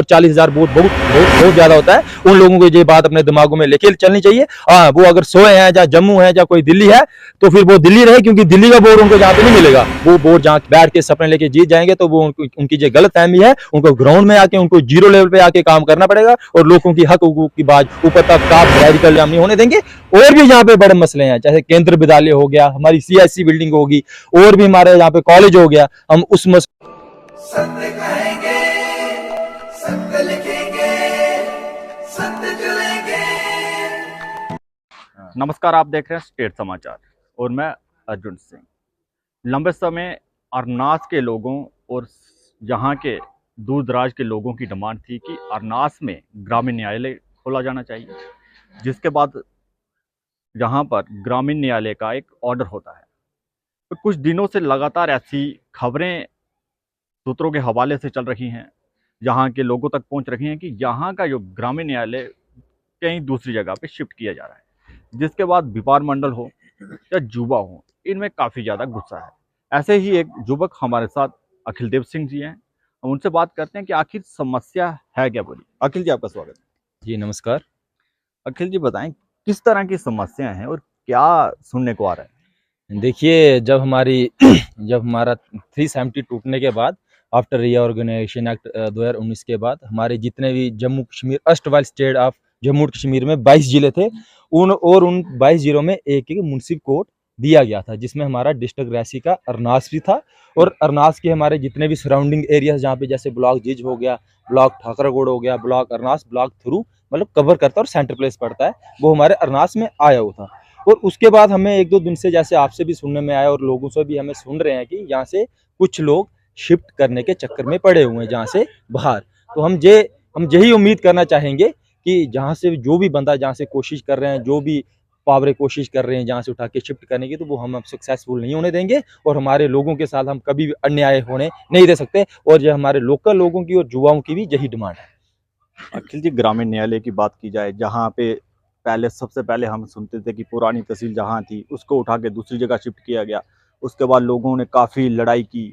40,000 vote बहुत बहुत बहुत ज्यादा होता है। उन लोगों को ये बात अपने दिमागों में लेके चलनी चाहिए। हाँ, वो अगर सोए हैं या जम्मू है या कोई दिल्ली है तो फिर वो दिल्ली रहे, क्योंकि दिल्ली का वोट उनको जहाँ पे नहीं मिलेगा। वो वोट जहाँ बैठ के सपने लेके जीत जाएंगे तो वो उनकी जो गलत फहमी है उनको ग्राउंड में आके उनको जीरो लेवल पे आके काम करना पड़ेगा और लोगों की हक हुकूक की बात ऊपर तक काफ रेडिकल जाम नहीं होने देंगे। और भी यहाँ पे बड़े मसले हैं, चाहे केंद्र विद्यालय हो गया, हमारी CIC बिल्डिंग होगी, और भी हमारे यहाँ पे कॉलेज हो गया, हम उस सत्य कहेंगे, सत्य लिखेंगे, सत्य चलेंगे। नमस्कार, आप देख रहे हैं स्टेट समाचार और मैं अर्जुन सिंह। लंबे समय अरनास के लोगों और यहाँ के दूर दराज के लोगों की डिमांड थी कि अरनास में ग्रामीण न्यायालय खोला जाना चाहिए, जिसके बाद यहाँ पर ग्रामीण न्यायालय का एक ऑर्डर होता है। तो कुछ दिनों से लगातार ऐसी खबरें सूत्रों के हवाले से चल रही हैं, यहाँ के लोगों तक पहुँच रही हैं कि यहाँ का जो ग्रामीण न्यायालय कहीं दूसरी जगह पे शिफ्ट किया जा रहा है, जिसके बाद व्यापार मंडल हो या युवा हो, इनमें काफ़ी ज़्यादा गुस्सा है। ऐसे ही एक युवक हमारे साथ अखिल देव सिंह जी हैं, हम उनसे बात करते हैं कि आखिर समस्या है क्या पूरी। अखिल जी, आपका स्वागत है। जी नमस्कार। अखिल जी, बताएं किस तरह की समस्याएं हैं और क्या सुनने को आ रहा है। देखिए, जब हमारा 370 टूटने के बाद, आफ्टर रीऑर्गेनाइजेशन एक्ट 2019 के बाद, हमारे जितने भी जम्मू कश्मीर अष्टवाल स्टेट ऑफ जम्मू कश्मीर में 22 जिले थे, उन 22 जिलों में एक म्युनिसिपल कोर्ट दिया गया था, जिसमें हमारा डिस्ट्रिक्ट रैसी का अरनास भी था। और अरनास के हमारे जितने भी सराउंडिंग एरियाज जहाँ पे जैसे ब्लॉक जिज हो गया, ब्लॉक ठाकरागोड़ हो गया, ब्लॉक अरनास, ब्लॉक थ्रू मतलब कवर करता है और सेंटर प्लेस पड़ता है, वो हमारे अरनास में आया हुआ था। और उसके बाद हमें 1-2 दिन से, जैसे आपसे भी सुनने में आया और लोगों से भी हमें सुन रहे हैं कि यहाँ से कुछ लोग शिफ्ट करने के चक्कर में पड़े हुए हैं जहाँ से बाहर। तो हम यही उम्मीद करना चाहेंगे कि जहाँ से जो भी बंदा जहाँ से कोशिश कर रहे हैं, जो भी पावरे कोशिश कर रहे हैं जहाँ से उठा के शिफ्ट करने की, तो वो हम सक्सेसफुल नहीं होने देंगे और हमारे लोगों के साथ हम कभी भी अन्याय होने नहीं दे सकते। और ये हमारे लोकल लोगों की और युवाओं की भी यही डिमांड है। अखिल जी, ग्रामीण न्यायालय की बात की जाए, जहाँ पे सबसे पहले हम सुनते थे कि पुरानी तहसील जहाँ थी उसको उठा के दूसरी जगह शिफ्ट किया गया। उसके बाद लोगों ने काफ़ी लड़ाई की,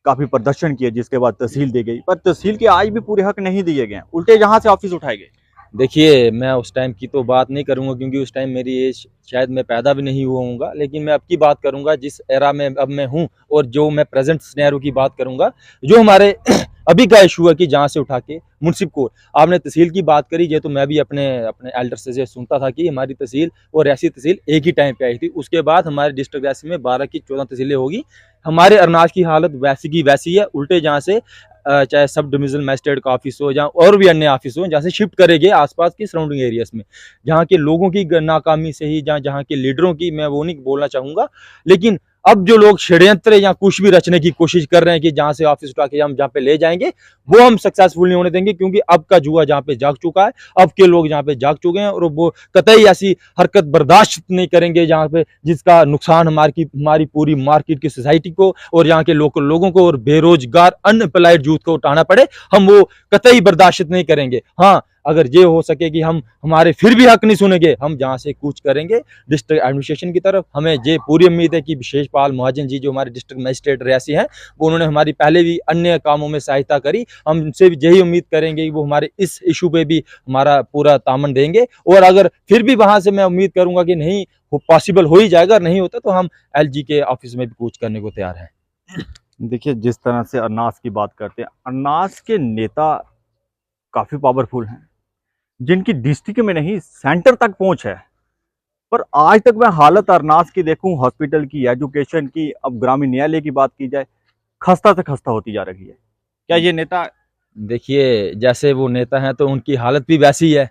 काफ़ी प्रदर्शन किए, जिसके बाद तहसील दी गई, पर तहसील के आज भी पूरे हक नहीं दिए गए, उल्टे यहाँ से ऑफिस उठाए गए। देखिए, मैं उस टाइम की तो बात नहीं करूंगा क्योंकि उस टाइम मेरी एज शायद मैं पैदा भी नहीं हुआ हूँगा, लेकिन मैं अब की बात करूंगा जिस एरा में अब मैं हूँ, और जो मैं प्रेजेंट सिनेरियो की बात करूंगा, जो हमारे अभी का इशू है कि जहाँ से उठा के म्युनिसिपल कोर्ट। आपने तहसील की बात करी, ये तो मैं भी अपने एल्डर से सुनता था कि हमारी तहसील और ऐसी तहसील एक ही टाइम पे आई थी। उसके बाद हमारे डिस्ट्रिक्ट रैसी में 12 की 14 तहसीलें होगी। हमारे अरनास की हालत वैसी की वैसी है, उल्टे जहाँ से चाहे सब डिविजनल मजिस्ट्रेट का ऑफिस हो, जहाँ और भी अन्य ऑफिस हो, जहाँ से शिफ्ट करेंगे आसपास की सराउंडिंग एरियाज में, जहाँ के लोगों की नाकामी से ही, जहाँ के लीडरों की मैं वो नहीं बोलना चाहूँगा, लेकिन अब जो लोग षड्यंत्र या कुछ भी रचने की कोशिश कर रहे हैं कि जहाँ से ऑफिस उठा के हम जहाँ पे ले जाएंगे, वो हम सक्सेसफुल नहीं होने देंगे, क्योंकि अब का जुआ जहाँ पे जाग चुका है, अब के लोग जहाँ पे जाग चुके हैं और वो कतई ऐसी हरकत बर्दाश्त नहीं करेंगे जहाँ पे जिसका नुकसान हमारी पूरी मार्केट की सोसाइटी को और यहाँ के लोकल लोगों को और बेरोजगार अनएम्प्लॉयड यूथ को उठाना पड़े, हम वो कतई बर्दाश्त नहीं करेंगे। हाँ, अगर ये हो सके कि हम हमारे फिर भी हक नहीं सुनेंगे, हम जहाँ से कूच करेंगे डिस्ट्रिक्ट एडमिनिस्ट्रेशन की तरफ। हमें ये पूरी उम्मीद है कि विशेष पाल महाजन जी जो हमारे डिस्ट्रिक्ट मजिस्ट्रेट रैसी हैं, वो उन्होंने हमारी पहले भी अन्य कामों में सहायता करी, हम उनसे भी यही उम्मीद करेंगे कि वो हमारे इस इशू पे भी हमारा पूरा तामन देंगे। और अगर फिर भी वहाँ से मैं उम्मीद करूँगा कि नहीं पॉसिबल हो ही जाएगा, नहीं होता तो हम LG के ऑफिस में भी कूच करने को तैयार हैं। देखिए, जिस तरह से अरनास की बात करते हैं, अरनास के नेता काफ़ी पावरफुल हैं, जिनकी डिस्ट्रिक्ट में नहीं सेंटर तक पहुंच है, पर आज तक मैं हालत अरनास की देखूं, हॉस्पिटल की, एजुकेशन की, अब ग्रामीण न्यायालय की बात की जाए, खस्ता से खस्ता होती जा रही है। क्या ये नेता? देखिए, जैसे वो नेता हैं तो उनकी हालत भी वैसी है,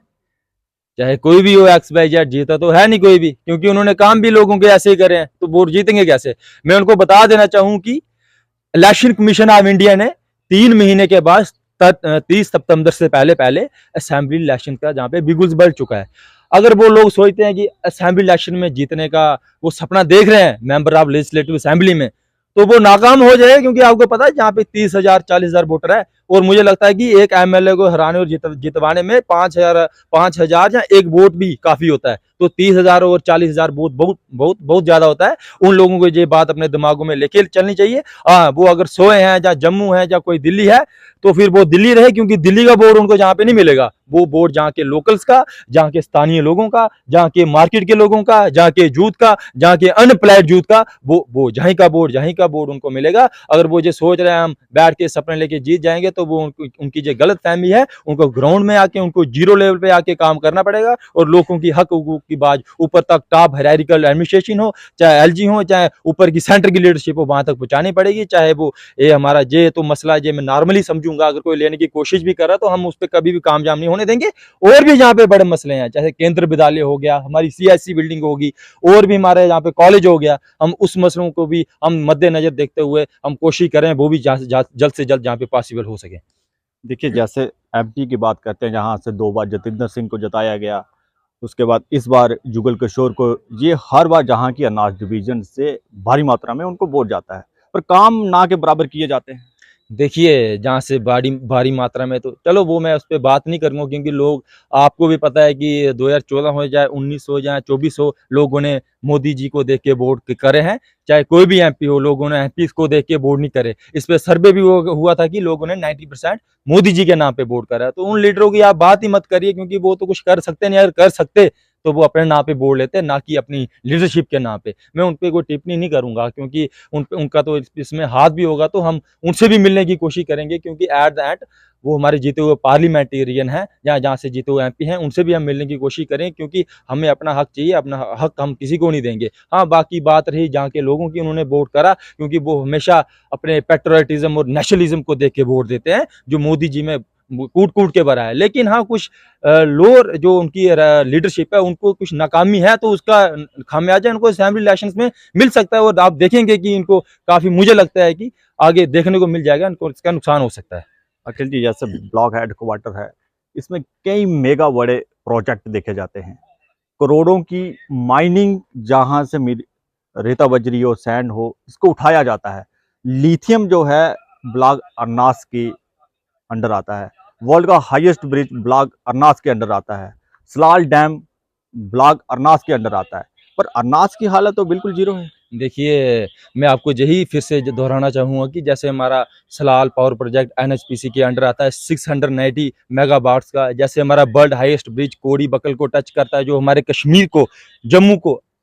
चाहे कोई भी हो, XYZ, जीता तो है नहीं कोई भी, क्योंकि उन्होंने काम भी लोगों के ऐसे ही करे हैं, तो वो जीतेंगे कैसे। मैं उनको बता देना चाहूँ कि इलेक्शन कमीशन ऑफ इंडिया ने 3 महीने के बाद 30 सितंबर से पहले असेंबली इलेक्शन का जहाँ पे बिगुल बढ़ चुका है। अगर वो लोग सोचते हैं कि असेंबली इलेक्शन में जीतने का वो सपना देख रहे हैं मेंबर ऑफ लेजिस्लेटिव असेंबली में, तो वो नाकाम हो जाए, क्योंकि आपको पता है जहाँ पे 30,000 40,000 वोटर है, और मुझे लगता है कि एक एमएलए को हराने और जितवाने में 5,000 या एक वोट भी काफी होता है। तो 30,000 और 40,000 वोट बहुत बहुत बहुत ज्यादा होता है। उन लोगों को ये बात अपने दिमागों में लेके चलनी चाहिए। हाँ, वो अगर सोए हैं या जम्मू है या कोई दिल्ली है तो फिर वो दिल्ली रहे, क्योंकि दिल्ली का वोट उनको जहाँ पे नहीं मिलेगा। वो वोट जहाँ के लोकल्स का, जहाँ के स्थानीय लोगों का, जहाँ के मार्केट के लोगों का, जहाँ के यूथ का, जहाँ के अनएम्प्लॉयड यूथ का, वो जहीं का वोट उनको मिलेगा। अगर वो जो सोच रहे हैं हम बैठ के सपने लेके जीत जाएंगे, तो वो उनकी जो गलत फहमी है, उनको ग्राउंड में आके उनको जीरो लेवल पे आके काम करना पड़ेगा और लोगों की हक हुकूक की बात ऊपर तक टॉप हायरार्किकल एडमिनिस्ट्रेशन हो, चाहे एलजी हो, चाहे ऊपर की सेंटर की लीडरशिप हो, वहां तक पहुंचानी पड़ेगी। चाहे वो ये हमारा जे तो मसला जे मैं नॉर्मली समझूंगा, अगर कोई लेने की कोशिश भी कर रहा तो हम उस पर कभी भी कामयाब नहीं होने देंगे। और भी जहाँ पे बड़े मसले हैं, चाहे केंद्र विद्यालय हो गया, हमारी सीएससी बिल्डिंग होगी, और भी हमारे यहाँ पे कॉलेज हो गया, हम उस मसलों को भी हम मद्देनजर देखते हुए हम कोशिश करें वो भी जल्द से जल्द जहाँ पे पॉसिबल हो सके। देखिए, जैसे एमपी की बात करते हैं, जहाँ से 2 बार जतिंदर सिंह को जताया गया, उसके बाद इस बार जुगल किशोर को, ये हर बार जहाँ की अनाज डिवीजन से भारी मात्रा में उनको वोट जाता है, पर काम ना के बराबर किए जाते हैं। देखिए, जहाँ से भारी भारी मात्रा में, तो चलो वो मैं उस पर बात नहीं करूँगा, क्योंकि लोग, आपको भी पता है कि 2014 हो जाए, 19 हो जाए, 24 हो, लोगों ने मोदी जी को देख के वोट करे हैं। चाहे कोई भी एमपी हो, लोगों ने एमपी को देख के वोट नहीं करे। इस पे सर्वे भी हुआ था कि लोगों ने 90% मोदी जी के नाम पे वोट करा है। तो उन लीडरों की आप बात ही मत करिए, क्योंकि वो तो कुछ कर सकते नहीं। अगर कर सकते तो वो अपने नाम पे वोट लेते, ना कि अपनी लीडरशिप के नाम पे। मैं उन पे कोई टिप्पणी नहीं करूंगा, क्योंकि उनका तो इसमें हाथ भी होगा, तो हम उनसे भी मिलने की कोशिश करेंगे, क्योंकि एट द एंड वो हमारे जीते हुए पार्लियामेंटेरियन हैं, जहाँ जहाँ से जीते हुए एमपी हैं, उनसे भी हम मिलने की कोशिश करें, क्योंकि हमें अपना हक चाहिए। अपना हक हम किसी को नहीं देंगे। हाँ, बाकी बात रही जहाँ के लोगों की, उन्होंने वोट करा क्योंकि वो हमेशा अपने पेट्रोटिज्म और नेशनलिज्म को देख के वोट देते हैं, जो मोदी जी में कूट कूट के भरा है। लेकिन हाँ, कुछ लोअर जो उनकी लीडरशिप है, उनको कुछ नाकामी है, तो उसका खामियाजा इनको असेंबली इलेक्शंस में मिल सकता है। और आप देखेंगे कि इनको काफी, मुझे लगता है कि आगे देखने को मिल जाएगा, इनको इसका नुकसान हो सकता है। अखिल जी, जैसे ब्लॉक हेडक्वार्टर है, इसमें कई मेगा बड़े प्रोजेक्ट देखे जाते हैं, करोड़ों की माइनिंग, जहां से रेता बजरी हो, सैंड हो, इसको उठाया जाता है। लिथियम जो है ब्लॉक अरनास के अंडर आता है। वर्ल्ड का हाईएस्ट ब्रिज ब्लॉक अरनास के अंडर आता है। सलाल डैम ब्लॉक अरनास के अंडर आता है, पर अरनास की हालत तो बिल्कुल जीरो है। देखिए, मैं आपको यही फिर से दोहराना चाहूँगा कि जैसे हमारा सलाल पावर प्रोजेक्ट एनएचपीसी के अंडर आता है 690 मेगावाट्स का। जैसे हमारा वर्ल्ड हाईएस्ट ब्रिज कोड़ी बकल को टच करता है, जो हमारे कश्मीर को,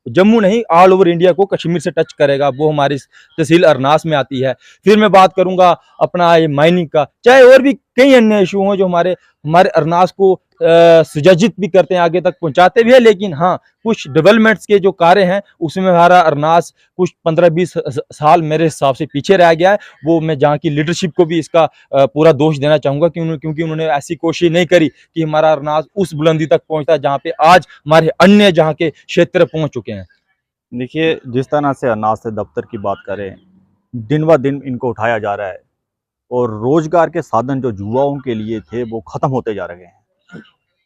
जम्मू नहीं, ऑल ओवर इंडिया को कश्मीर से टच करेगा, वो हमारी तहसील अरनास में आती है। फिर मैं बात करूंगा अपना ये माइनिंग का, चाहे और भी कई अन्य इशू हों जो हमारे हमारे अरनास को सुजजित भी करते हैं, आगे तक पहुंचाते भी है। लेकिन हाँ, कुछ डेवलपमेंट्स के जो कार्य हैं, उसमें हमारा अरनास कुछ 15-20 साल मेरे हिसाब से पीछे रह गया है। वो मैं जहाँ की लीडरशिप को भी इसका पूरा दोष देना चाहूंगा, क्योंकि उन्होंने ऐसी कोशिश नहीं करी कि हमारा अरनास उस बुलंदी तक पहुंचता जहाँ पे आज हमारे अन्य जहाँ के क्षेत्र पहुंच चुके हैं। देखिए, जिस तरह से अनाज से दफ्तर की बात करें, दिन ब दिन इनको उठाया जा रहा है, और रोजगार के साधन जो युवाओं के लिए थे वो खत्म होते जा रहे हैं।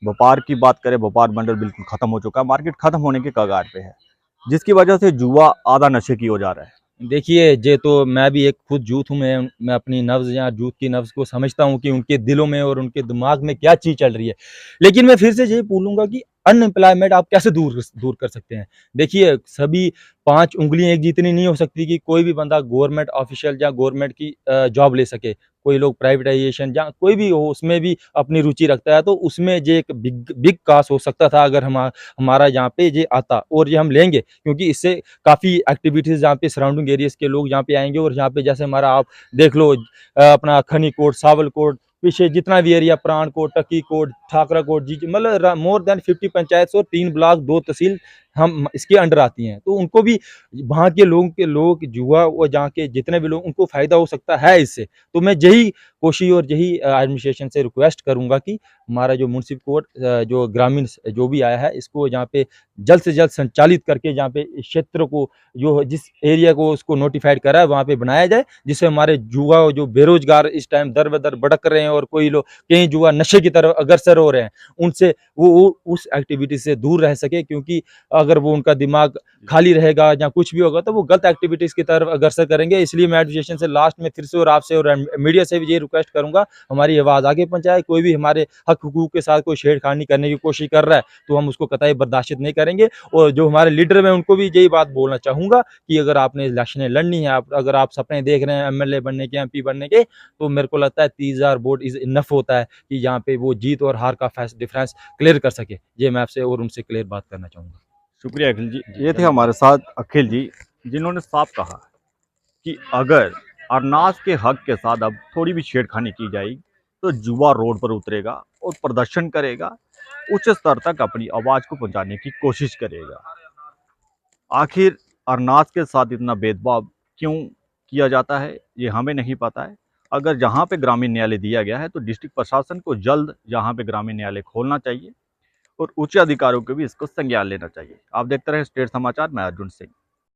व्यापार की बात करें, व्यापार मंडल बिल्कुल खत्म हो चुका है, मार्केट खत्म होने के कगार पे है, जिसकी वजह से युवा आधा नशे की हो जा रहा है। देखिए, ये तो मैं भी एक खुद यूथ हूँ। मैं अपनी नब्ज या यूथ की नब्ज को समझता हूँ कि उनके दिलों में और उनके दिमाग में क्या चीज़ चल रही है। लेकिन मैं फिर से यही बोलूँगा कि अनएम्प्लॉयमेंट आप कैसे दूर कर सकते हैं। देखिए, सभी 5 उँगलियां एक जितनी नहीं हो सकती कि कोई भी बंदा गवर्नमेंट ऑफिशियल या गवर्नमेंट की जॉब ले सके। कोई लोग प्राइवेटाइजेशन या कोई भी हो, उसमें भी अपनी रुचि रखता है। तो उसमें ये एक बिग कास हो सकता था अगर हमारा यहाँ पे ये आता, और ये हम लेंगे, क्योंकि इससे काफ़ी एक्टिविटीज़ यहाँ पे सराउंडिंग एरियाज के लोग यहाँ पे आएंगे। और यहाँ पे जैसे हमारा, आप देख लो, अपना खनी कोट, सावल कोट, पीछे जितना भी एरिया, प्राण कोट, टकी कोट, ठाकरा कोट, जी, मतलब मोर देन 50 पंचायत और 3 ब्लॉक, 2 तहसील हम इसके अंडर आती हैं। तो उनको भी, वहाँ के लोग युवा और जहाँ के जितने भी लोग, उनको फायदा हो सकता है इससे। तो मैं यही कोशिश और यही एडमिनिस्ट्रेशन से रिक्वेस्ट करूंगा कि हमारा जो म्युनिसिपल कोर्ट, जो ग्रामीण जो भी आया है, इसको यहाँ पे जल्द से जल्द संचालित करके, जहाँ पे इस क्षेत्र को, जो जिस एरिया को उसको नोटिफाइड करा है, वहाँ पे बनाया जाए, जिससे हमारे युवा जो बेरोजगार इस टाइम दर बदर भटक रहे हैं, और कोई लोग, कई युवा नशे की तरफ अग्रसर हो रहे हैं, उनसे वो उस एक्टिविटी से दूर रह सके। क्योंकि अगर वो उनका दिमाग खाली रहेगा या कुछ भी होगा तो वो गलत एक्टिविटीज़ की तरफ अग्रसर करेंगे। इसलिए मैं एडमिनिस्ट्रेशन से लास्ट में फिर से और आपसे और मीडिया से भी ये रिक्वेस्ट करूँगा, हमारी आवाज़ आगे पहुँचाए। कोई भी हमारे हक हुकूक के साथ कोई छेड़खानी करने की कोशिश कर रहा है तो हम उसको कतई बर्दाश्त नहीं करेंगे। और जो हमारे लीडर हैं उनको भी यही बात बोलना चाहूँगा कि अगर आपने इलेक्शनें लड़नी है, अगर आप सपने देख रहे हैं एमएलए बनने के, एमपी बनने के, तो मेरे को लगता है 30,000 वोट इज़ इनफ होता है कि यहाँ पे वो जीत और हार का डिफरेंस क्लियर कर सके। ये मैं आपसे और उनसे क्लियर बात करना चाहूँगा। शुक्रिया अखिल जी। ये थे हमारे साथ अखिल जी, जिन्होंने साफ कहा कि अगर अरनास के हक के साथ अब थोड़ी भी छेड़खानी की जाएगी तो युवा रोड पर उतरेगा और प्रदर्शन करेगा, उच्च स्तर तक अपनी आवाज़ को पहुंचाने की कोशिश करेगा। आखिर अरनास के साथ इतना भेदभाव क्यों किया जाता है ये हमें नहीं पता है। अगर जहां पे ग्रामीण न्यायालय दिया गया है तो डिस्ट्रिक्ट प्रशासन को जल्द जहां पे ग्रामीण न्यायालय खोलना चाहिए और उच्च अधिकारियों को भी इसको संज्ञान लेना चाहिए। आप देखते रहे स्टेट समाचार, मैं अर्जुन सिंह।